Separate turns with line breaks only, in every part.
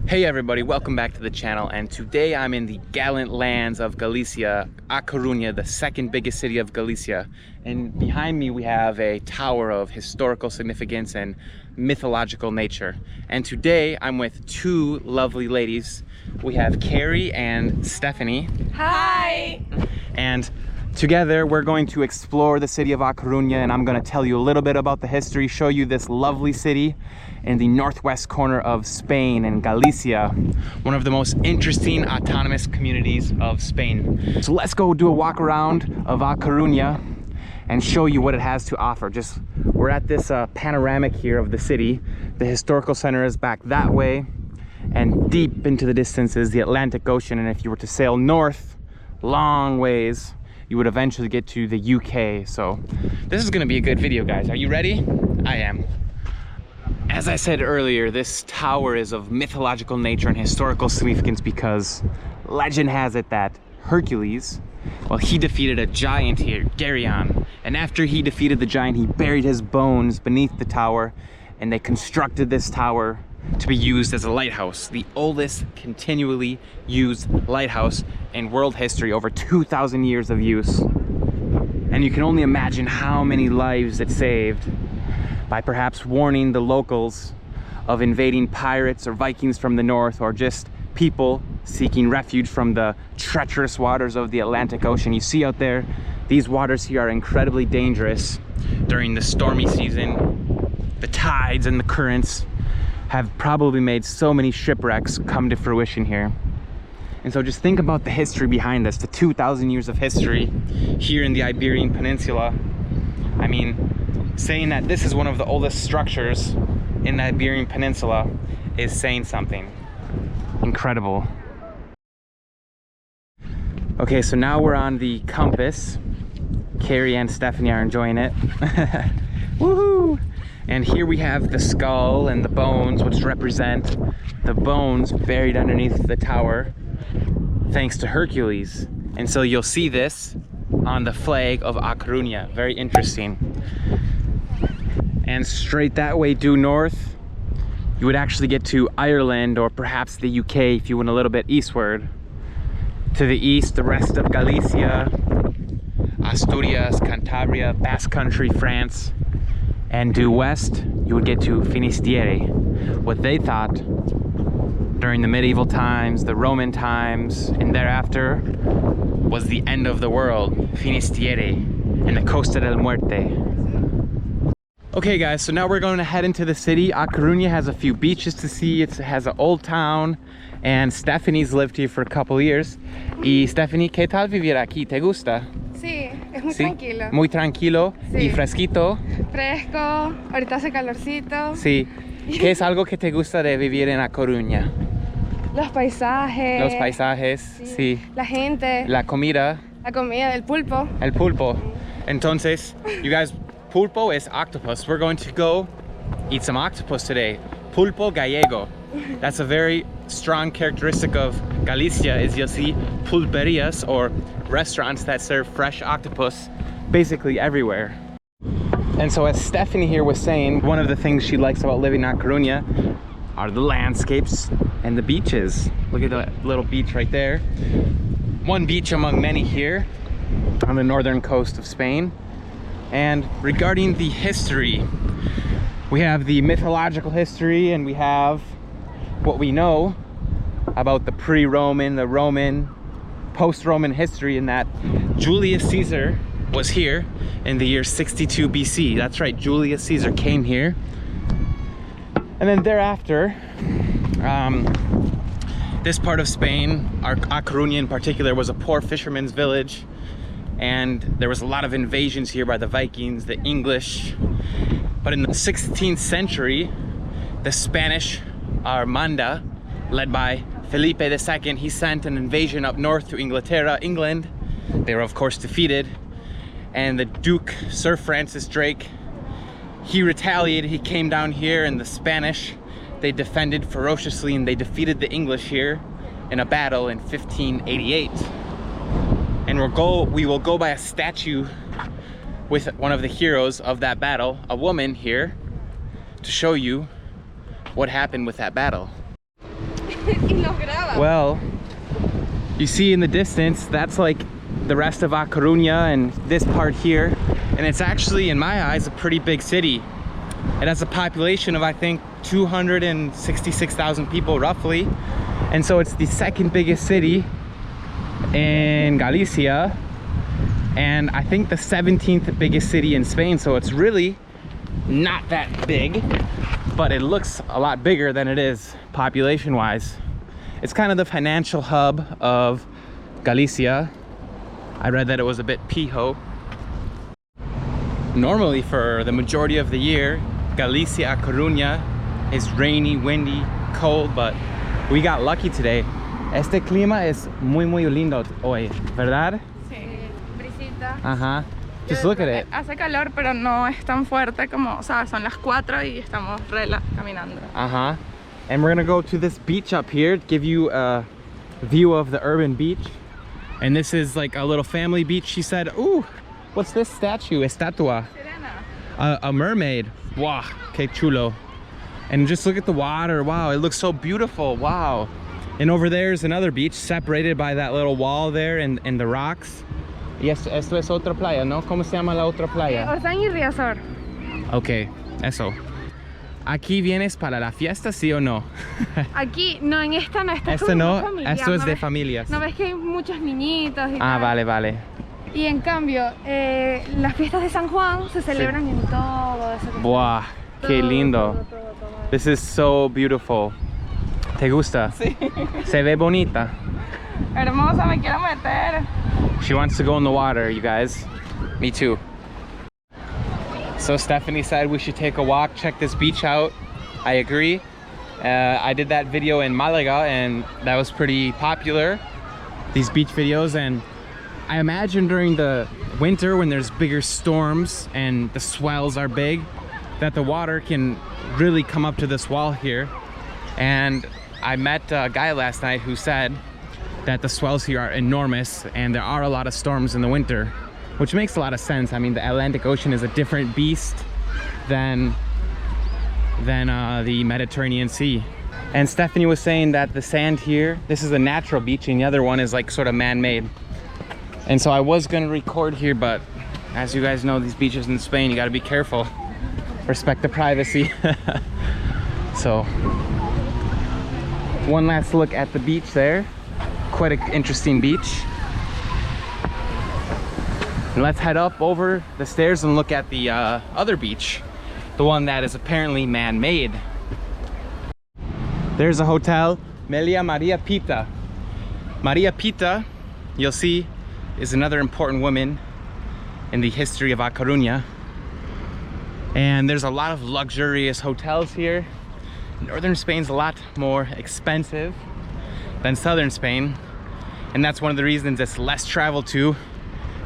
Hey everybody, welcome back to the channel, and today I'm in the gallant lands of Galicia, A Coruña, the second biggest city of Galicia. And behind me we have a tower of historical significance and mythological nature. And today I'm with two lovely ladies. We have Carrie and Stephanie.
Hi!
And together we're going to explore the city of A Coruña, and I'm going to tell you a little bit about the history, show you this lovely city in the northwest corner of Spain in Galicia, one of the most interesting autonomous communities of Spain. So let's go do a walk around of A Coruña and show you what it has to offer. We're at this panoramic here of the city. The historical center is back that way, and deep into the distance is the Atlantic Ocean. And if you were to sail north long ways, you would eventually get to the UK. So this is gonna be a good video, guys. Are you ready? I am. As I said earlier, this tower is of mythological nature and historical significance because legend has it that Hercules, well, he defeated a giant here, Geryon. And after he defeated the giant, he buried his bones beneath the tower, and they constructed this tower to be used as a lighthouse, the oldest continually used lighthouse in world history, over 2,000 years of use. And you can only imagine how many lives it saved by perhaps warning the locals of invading pirates or Vikings from the north, or just people seeking refuge from the treacherous waters of the Atlantic Ocean. You see out there, these waters here are incredibly dangerous during the stormy season. The tides and the currents have probably made so many shipwrecks come to fruition here. And so just think about the history behind this, the 2,000 years of history here in the Iberian Peninsula. I mean, saying that this is one of the oldest structures in the Iberian Peninsula is saying something incredible. Okay, so now we're on the compass. Carrie and Stephanie are enjoying it. Woohoo! And here we have the skull and the bones, which represent the bones buried underneath the tower thanks to Hercules. And so you'll see this on the flag of A Coruña. Very interesting. And straight that way due north, you would actually get to Ireland, or perhaps the UK if you went a little bit eastward. To the east, the rest of Galicia, Asturias, Cantabria, Basque Country, France. And due west, you would get to Finisterre, what they thought during the medieval times, the Roman times, and thereafter was the end of the world, Finisterre, and the Costa del Muerte. Okay guys, so now we're going to head into the city. A Coruña has a few beaches to see. It has an old town, and Stephanie's lived here for a couple of years. Y Stephanie, ¿qué tal vivir aquí? ¿Te gusta?
Sí, es muy tranquilo.
Muy tranquilo, sí. Y fresquito.
Fresco, ahorita hace calorcito.
Sí. ¿Qué es algo que te gusta de vivir en A Coruña?
Los paisajes.
Los paisajes, sí.
La gente.
La comida.
La comida, el pulpo.
El pulpo. Entonces, you guys, pulpo is octopus. We're going to go eat some octopus today. Pulpo gallego. That's a very strong characteristic of Galicia, is you'll see pulperias, or restaurants that serve fresh octopus, basically everywhere. And so as Stephanie here was saying, one of the things she likes about living in A Coruña are the landscapes and the beaches. Look at that little beach right there. One beach among many here on the northern coast of Spain. And regarding the history, we have the mythological history, and we have what we know about the pre-Roman, the Roman, post-Roman history, in that Julius Caesar was here in the year 62 BC. That's right, Julius Caesar came here. And then thereafter, this part of Spain, A Coruña in particular, was a poor fisherman's village. And there was a lot of invasions here by the Vikings, the English. But in the 16th century, the Spanish Armada, led by Felipe II, he sent an invasion up north to England. They were of course defeated. And the Duke, Sir Francis Drake, he retaliated. He came down here, and the Spanish, they defended ferociously, and they defeated the English here in a battle in 1588. And we will go by a statue with one of the heroes of that battle, a woman here, to show you what happened with that battle.
Y los graba.
Well, you see in the distance, that's like the rest of A Coruña and this part here. And it's actually, in my eyes, a pretty big city. It has a population of, I think, 266,000 people roughly. And so it's the second biggest city in Galicia. And I think the 17th biggest city in Spain. So it's really not that big, but it looks a lot bigger than it is population-wise. It's kind of the financial hub of Galicia. I read that it was a bit pijo. Normally, for the majority of the year, Galicia, A Coruña is rainy, windy, cold, but we got lucky today. Este clima es muy lindo hoy, ¿verdad?
Sí, brisita.
Ajá. Just look at it.
Hace calor, pero no es tan fuerte como, o sea, son las 4 y estamos caminando.
Uh-huh. And we're gonna go to this beach up here to give you a view of the urban beach. And this is like a little family beach, she said. Ooh, what's this statue? Estatua.
Sirena.
A mermaid. Wow, que chulo. And just look at the water. Wow, it looks so beautiful. Wow. And over there is another beach separated by that little wall there and the rocks. Y esto es otra playa, ¿no? ¿Cómo se llama la otra playa?
Orsán y Riazor.
Ok, eso. ¿Aquí vienes para la fiesta, sí o no?
Aquí, no, en esta no, esta es
Esto
como
no,
más familiar,
esto es
¿no
de
ves?
familias.
¿No ves que hay muchos niñitos y
Ah,
tal?
vale, vale.
Y en cambio, las fiestas de San Juan se celebran en todo eso.
Buah, qué lindo.
Todo.
This is so beautiful. ¿Te gusta?
Sí.
Se ve bonita.
Hermosa, me quiero meter.
She wants to go in the water, you guys. Me too. So Stephanie said we should take a walk, check this beach out. I agree. I did that video in Malaga and that was pretty popular, these beach videos. And I imagine during the winter when there's bigger storms and the swells are big, that the water can really come up to this wall here. And I met a guy last night who said that the swells here are enormous and there are a lot of storms in the winter, which makes a lot of sense. I mean, the Atlantic Ocean is a different beast than the Mediterranean Sea. And Stephanie was saying that the sand here, this is a natural beach and the other one is like sort of man-made. And so I was gonna record here, but as you guys know, these beaches in Spain, you gotta be careful. Respect the privacy. So, one last look at the beach there. Quite an interesting beach. And let's head up over the stairs and look at the other beach, the one that is apparently man-made. There's a hotel, Melia Maria Pita. Maria Pita, you'll see, is another important woman in the history of A Coruña. And there's a lot of luxurious hotels here. Northern Spain's a lot more expensive than southern Spain. And that's one of the reasons it's less traveled to,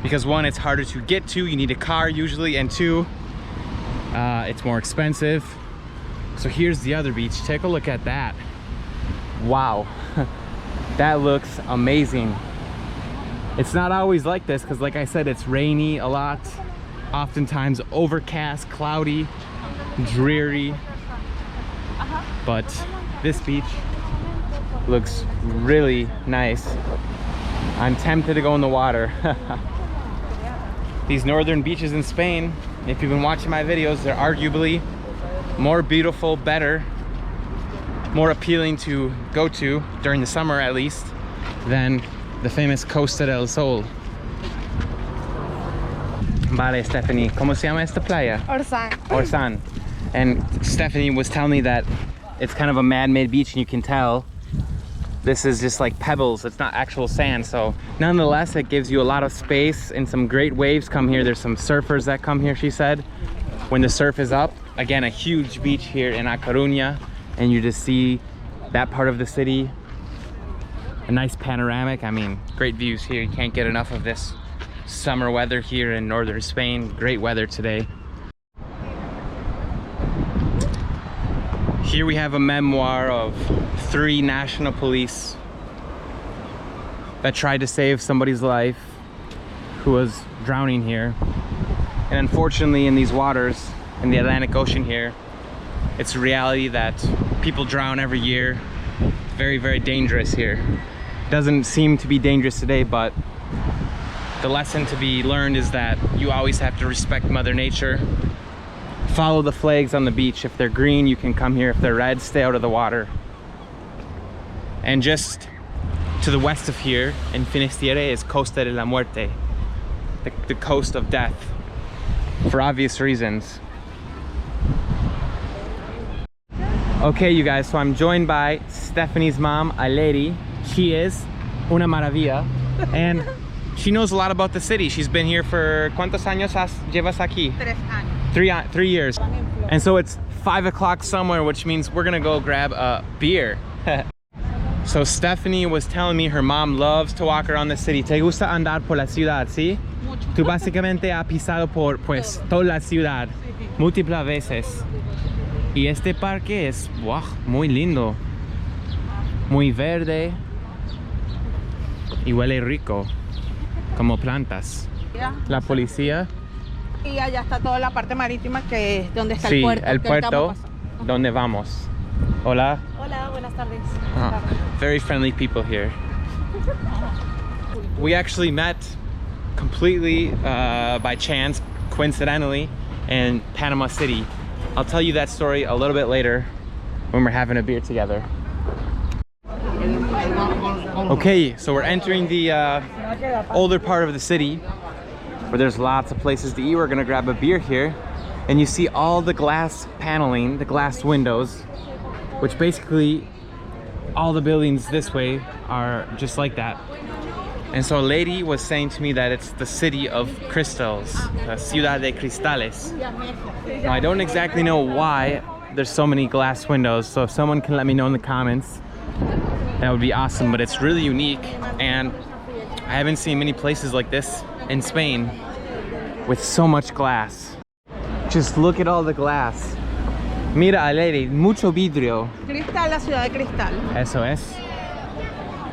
because one, it's harder to get to, you need a car usually, and two, it's more expensive. So here's the other beach, take a look at that. Wow, that looks amazing. It's not always like this, because like I said, it's rainy a lot, oftentimes overcast, cloudy, dreary. But this beach looks really nice. I'm tempted to go in the water. These northern beaches in Spain, if you've been watching my videos, they're arguably more beautiful, better, more appealing to go to during the summer at least than the famous Costa del Sol. Vale, Stephanie, ¿cómo se llama esta playa?
Orsán.
Orsán. And Stephanie was telling me that it's kind of a man-made beach, and you can tell this is just like pebbles, it's not actual sand. So nonetheless, it gives you a lot of space and some great waves come here. There's some surfers that come here, she said, when the surf is up. Again, a huge beach here in A Coruña, and you just see that part of the city. A nice panoramic. I mean, great views here. You can't get enough of this summer weather here in northern Spain. Great weather today. Here we have a memoir of 3 national police that tried to save somebody's life who was drowning here. And unfortunately, in these waters, in the Atlantic Ocean here, it's a reality that people drown every year. very, very dangerous here. Doesn't seem to be dangerous today, but the lesson to be learned is that you always have to respect Mother Nature. Follow the flags on the beach. If they're green, you can come here. If they're red, stay out of the water. And just to the west of here, in Finisterre, is Costa de la Muerte, the coast of death, for obvious reasons. Okay, you guys, so I'm joined by Stephanie's mom, a lady. She is una maravilla, and she knows a lot about the city. She's been here for ¿cuántos años llevas aquí?
3 años.
3 years. And so it's 5 o'clock somewhere, which means we're gonna go grab a beer. So Stephanie was telling me her mom loves to walk around the city. ¿Te gusta andar por la ciudad, sí?
Mucho.
Tú básicamente has pisado por pues toda la ciudad múltiples veces. Y este parque es wow, muy lindo, muy verde y huele rico, como plantas. La policía.
Y allá está toda la parte marítima, que es donde está
Sí,
el puerto.
el
que ahorita
puerto
vamos a pasar.
donde vamos. Hola.
Hola, buenas tardes.
Very friendly people here. We actually met completely by chance, coincidentally, in Panama City. I'll tell you that story a little bit later when we're having a beer together. Okay, so we're entering the older part of the city where there's lots of places to eat. We're gonna grab a beer here, and you see all the glass paneling, the glass windows, which basically all the buildings this way are just like that. And so a lady was saying to me that it's the city of crystals, la ciudad de cristales. Now I don't exactly know why there's so many glass windows, so if someone can let me know in the comments, that would be awesome. But it's really unique, and I haven't seen many places like this in Spain with so much glass. Just look at all the glass. Mira, lady, mucho vidrio.
Cristal, la ciudad de Cristal.
Eso es.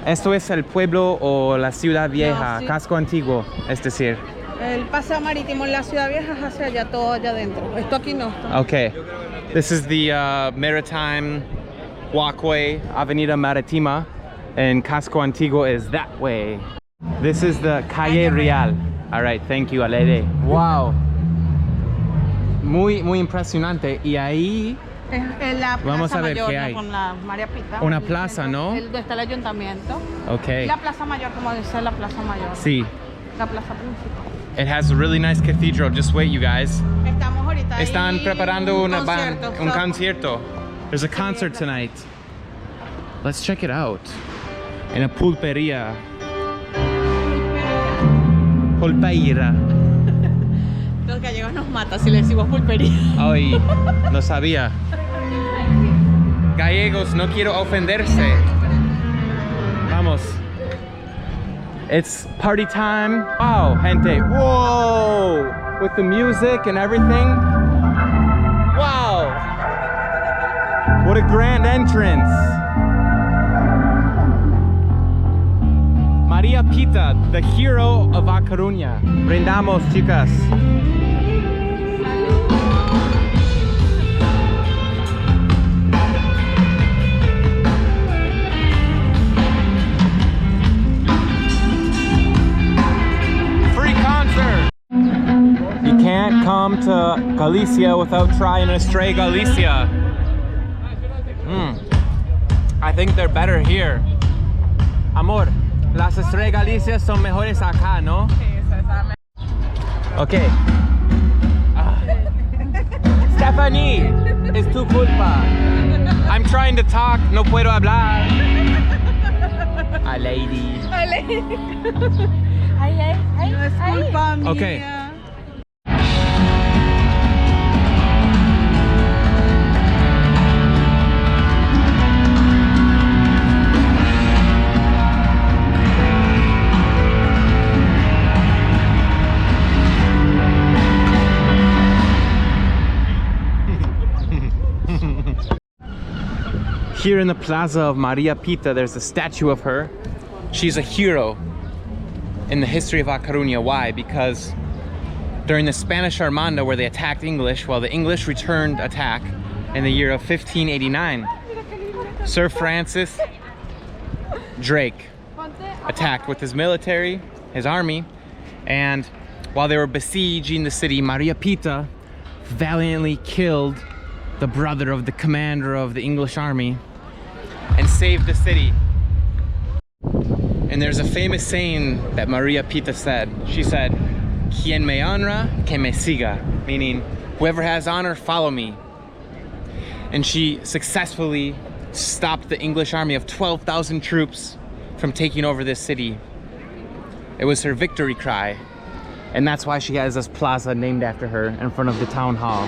Esto es el pueblo o la ciudad vieja,
No, sí.
casco antiguo, es decir.
El paseo marítimo en la ciudad vieja es hacia allá, todo allá adentro. Esto aquí no.
Okay, this is the maritime walkway, Avenida Maritima, and Casco Antiguo is that way. This is the Calle Real. All right, thank you, Alede. Wow. Muy impresionante. Y ahí
Es la plaza
Vamos a ver
mayor,
qué
¿no?
hay.
Con la María Pita.
Una
el
plaza,
centro,
¿no?
Donde está el ayuntamiento.
Okay.
Y la plaza mayor, como dice la plaza mayor.
Sí.
La plaza principal.
It has a really nice cathedral. Just wait, you guys.
Estamos ahorita ahí
Están preparando
un
un concierto. There's a concert tonight. Let's check it out. En a pulpería. Pulpeira.
Los gallegos nos matan si le decimos pulpería.
Ay, no sabía. Gallegos, no quiero ofenderse. Vamos. It's party time. Wow, gente. Whoa! With the music and everything. Wow! What a grand entrance. María Pita, the hero of A Coruña. Brindamos, chicas. Free concert. You can't come to Galicia without trying Estrella Galicia. I think they're better here. Amor, las Estrella Galicia son mejores acá, ¿no? Okay. Stephanie, es tu culpa. I'm trying to talk, no puedo hablar. A lady.
No es culpa mía.
Okay. Here in the plaza of Maria Pita, there's a statue of her. She's a hero in the history of A Coruña. Why? Because during the Spanish Armada, where they attacked English, well, the English returned attack in the year of 1589. Sir Francis Drake attacked with his military, his army, and while they were besieging the city, Maria Pita valiantly killed the brother of the commander of the English army and saved the city. And there's a famous saying that Maria Pita said. She said, "Quien me honra, que me siga," meaning whoever has honor, follow me. And she successfully stopped the English army of 12,000 troops from taking over this city. It was her victory cry. And that's why she has this plaza named after her in front of the town hall.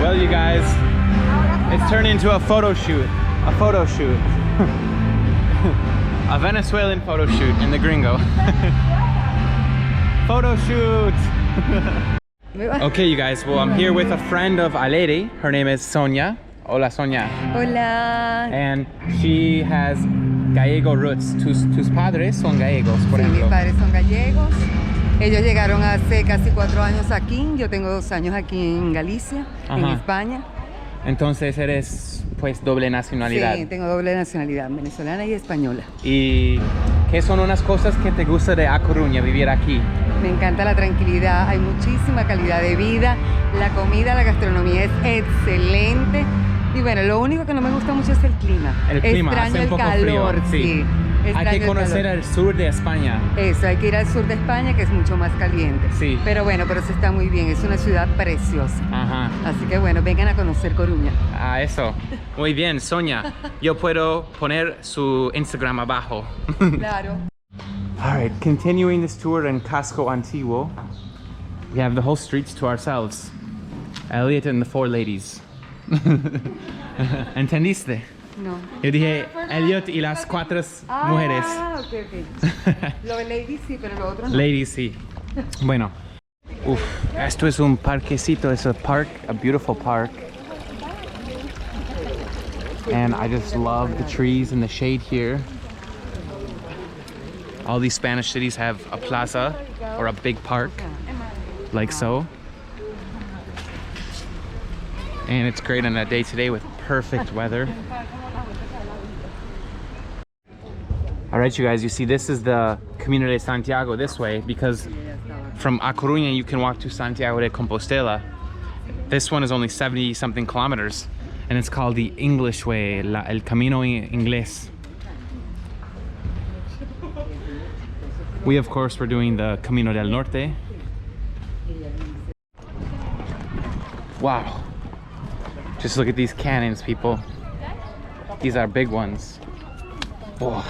Well, you guys, it's turned into a photo shoot. A photo shoot. A Venezuelan photo shoot in the Gringo. Photo shoot! Okay, you guys, well, I'm here with a friend of a lady. Her name is Sonia. Hola, Sonia.
Hola.
And she has Gallego roots. Tus padres son gallegos, por
Sí,
ejemplo.
mis padres son gallegos. Ellos llegaron hace casi 4 años aquí. Yo tengo 2 años aquí en Galicia, en
Ajá.
España.
Entonces eres, pues, doble nacionalidad.
Sí, tengo doble nacionalidad, venezolana y española.
¿Y qué son unas cosas que te gusta de A Coruña, vivir aquí?
Me encanta la tranquilidad, hay muchísima calidad de vida, la comida, la gastronomía es excelente. Y bueno, lo único que no me gusta mucho es el clima.
El clima,
extraño
hace un
el
poco
calor,
frío, sí. Hay
extraño
que
el
conocer
calor.
el sur de España.
Eso, hay que ir al sur de España, que es mucho más caliente.
Sí.
Pero bueno, pero eso está muy bien, es una ciudad preciosa.
Ajá.
Así que bueno, vengan a conocer Coruña.
Ah, eso. Muy bien, Sonia. Yo puedo poner su Instagram abajo.
Claro.
All right, continuing this tour in Casco Antiguo, we have the whole streets to ourselves. Elliot and the 4 ladies. ¿Entendiste?
No.
Yo dije Elliot y las 4 mujeres.
Ah, ok, ok. Lo de ladies sí, pero lo otro no.
Ladies, sí. Bueno. Uf, esto es un parquecito. It's a park, a beautiful park. And I just love the trees and the shade here. All these Spanish cities have a plaza or a big park, like so. And it's great on a day today with perfect weather. All right, you guys, you see this is the Camino de Santiago this way, because from A Coruña you can walk to Santiago de Compostela. This one is only 70 something kilometers, and it's called the English way, el Camino Inglés. We of course were doing the Camino del Norte. Wow. Just look at these cannons, people. These are big ones. Oh.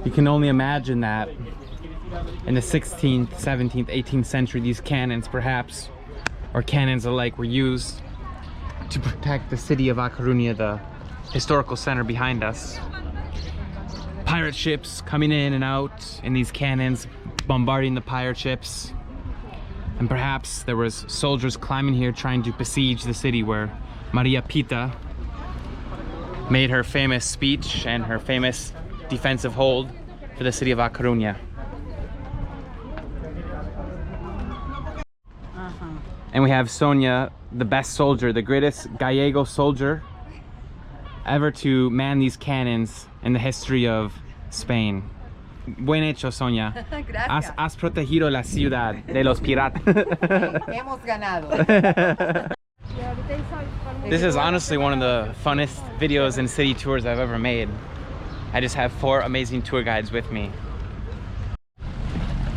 You can only imagine that in the 16th, 17th, 18th century, these cannons perhaps, or cannons alike, were used to protect the city of A Coruña, the historical center behind us. Pirate ships coming in and out in these cannons, bombarding the pirate ships. And perhaps there was soldiers climbing here trying to besiege the city where Maria Pita made her famous speech and her famous defensive hold for the city of A Coruña. And we have Sonia, the best soldier, the greatest Gallego soldier ever to man these cannons in the history of Spain. Buen hecho, Sonia.
Gracias.
Has protegido la ciudad de los piratas.
Hemos ganado.
This is honestly one of the funnest videos and city tours I've ever made. I just have 4 amazing tour guides with me.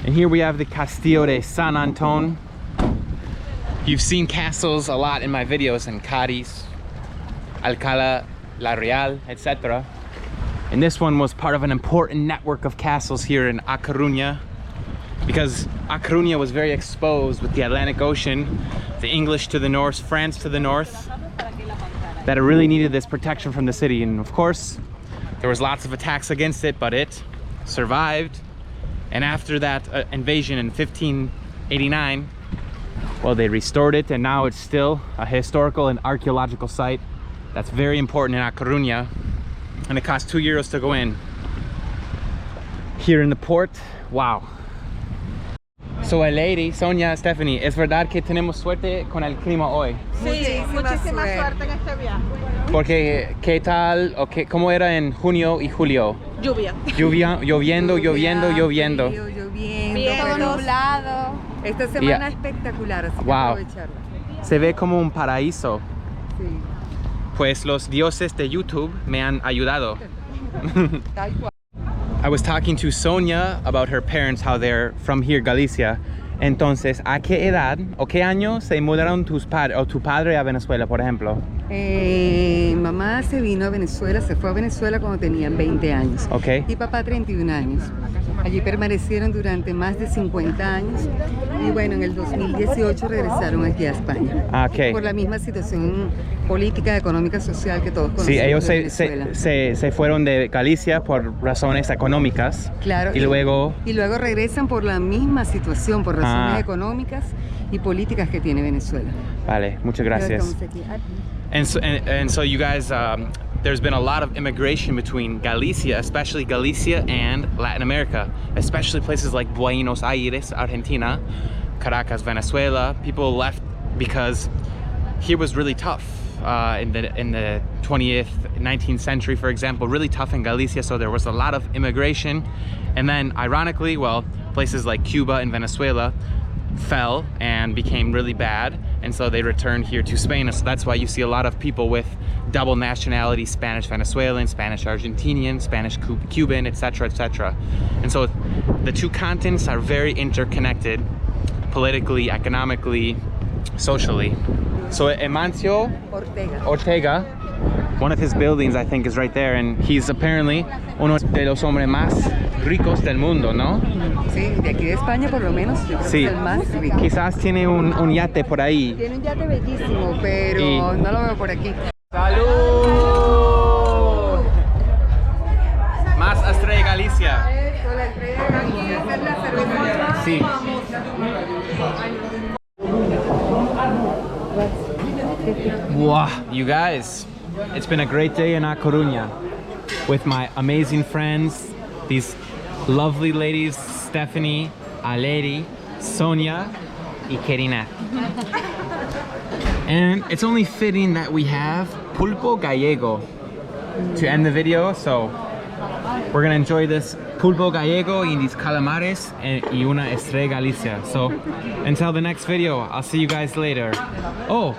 And here we have the Castillo de San Antón. You've seen castles a lot in my videos in Cádiz, Alcalá, La Real, etc. And this one was part of an important network of castles here in A Coruña, because A Coruña was very exposed with the Atlantic Ocean, the English to the north, France to the north, that it really needed this protection from the city. And of course, there was lots of attacks against it, but it survived. And after that invasion in 1589, well, they restored it and now it's still a historical and archaeological site that's very important in A Coruña, and it costs €2 to go in. Here in the port, wow. So, lady, Sonia, Stephanie, ¿es verdad que tenemos suerte con el clima hoy?
Sí, muchísima suerte en este viaje.
Porque, ¿qué tal, o qué, cómo era en junio y julio?
Lluvia.
Lloviendo.
Frío, lloviendo,
Todo nublado.
Esta semana espectacular, así que
Wow.
aprovecharla.
Se ve como un paraíso.
Sí.
Pues los dioses de YouTube me han ayudado.
Tal cual.
I was talking to Sonia about her parents, how they're from here, Galicia. Entonces, ¿a qué edad o qué año se mudaron tus padres o tu padre a Venezuela, por ejemplo?
Mamá se vino a Venezuela, se fue a Venezuela cuando tenían 20 años.
Ok.
Y papá 31 años. Allí permanecieron durante más de 50 años y bueno, en el 2018 regresaron aquí a España.
Ah, ok.
Por la misma situación política, económica, social que todos conocemos.
Sí, ellos
de Venezuela.
se fueron de Galicia por razones económicas.
Claro,
Y luego...
y luego regresan por la misma situación, por razones
Ah.
económicas y políticas que tiene Venezuela.
Vale, muchas gracias.
Estamos aquí.
And so you guys, there's been a lot of immigration between Galicia, especially Galicia and Latin America, especially places like Buenos Aires, Argentina, Caracas, Venezuela. People left because here was really tough in the 20th, 19th century, for example, really tough in Galicia. So there was a lot of immigration. And then ironically, well, places like Cuba and Venezuela fell and became really bad, and so they returned here to Spain. And so that's why you see a lot of people with double nationality, Spanish Venezuelan, Spanish Argentinian, Spanish Cuban, etc., etc. And so the two continents are very interconnected politically, economically, socially. So Amancio Ortega, one of his buildings I think is right there, and he's apparently uno de los hombres más ricos del mundo, ¿no?
Sí, de aquí de España por lo menos, yo creo
Sí,
que es el más rico.
quizás tiene un yate por ahí.
Tiene un yate bellísimo, pero
Y-
no lo veo por aquí.
¡Salud! Más Estrella Galicia.
Esto, la estrella de Galicia, esta es la cerveza más
Sí.
famosa.
Wow, you guys, it's been a great day in A Coruña with my amazing friends, these lovely ladies, Stephanie, Aleri, Sonia, y Karina. And it's only fitting that we have pulpo gallego to end the video, so we're gonna enjoy this pulpo gallego y these calamares y una estrella Galicia. So until the next video, I'll see you guys later. Oh,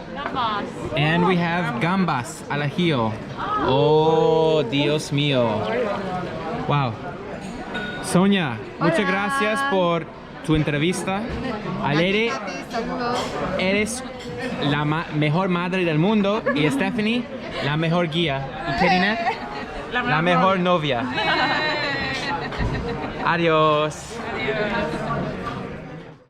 and we have gambas al ajillo. Oh, Dios mío. Wow. Sonia, muchas gracias por tu entrevista. Alegre, eres la mejor madre del mundo, y Stephanie, la mejor guía. Y Karina, la mejor novia. Adiós.